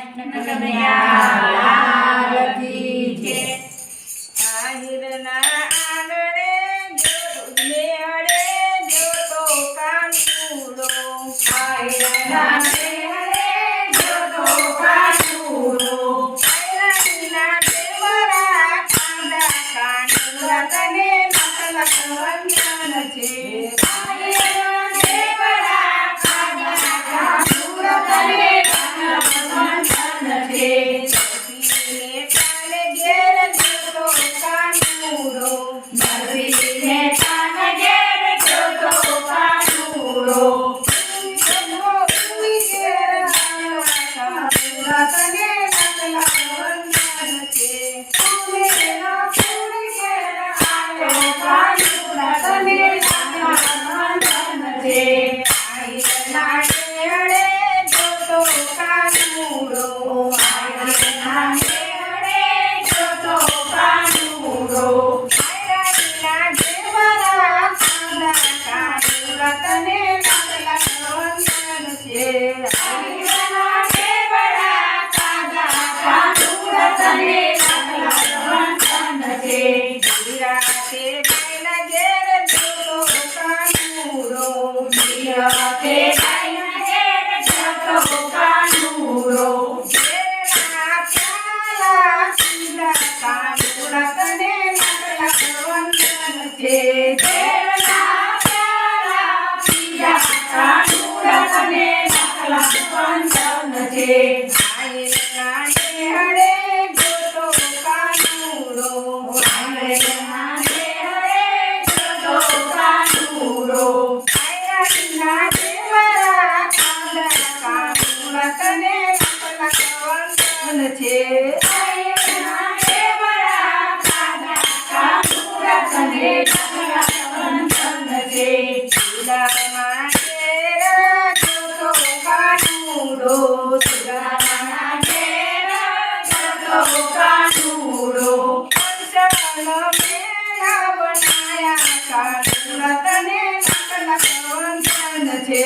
કૃષ્ણ કનૈયા લાલ કી જય। આહિરના આંગણે મેળે જોતો કાનુડો, આહિરના મેળે જોતો કાનુડો, આયરાણીના દેવરા કાંદા કાનુડા તને લખ વંદન છે। આહિરના દેવરા કાંદા કાનુડા તને લખ વંદન છે। નરસિંહને કાને ઘેર જોતો કાનુડો, નરસિંહને કાને ઘેર જોતો કાનુડો, તને લખ વંદન છે। આયરના મેળે જોતો કાનુડો, આહિરના મેળે જોતો કાનુડો, આયરાણીના દેવરા કાંદા કાનુડા તને લખ વંદન છે। આહિરના દેવરા કાંદા કાનુડા તને લખ વંદન છે। નિરાતે ગાયના ઘેર જોતો કાનુડો, નિરાતે ગાયના ઘેર જોતો કાનુડો, ઘેરના પ્યાલા પીધા કાનુડા તને લખ વંદન છે। ઘેરના પ્યાલા પીધા કાનુડા તને લખ વંદન છે। આયરના ડેહળે જોતો કાનુડો, આહિરના મેળે જોતો કાનુડો, આયરાણીના દેવરા કાંદા કાનુડા તને લખ વંદન છે। આહિરના દેવરા કાંદા કાનુડા તને લખ વંદન છે। સુદામા ઘેર જોતો કાનુડો, સુદામાના ઘેર જોતો કાનુડો, પંચાલ મેળા બનાયા કાનુડા તને લખ વંદન છે।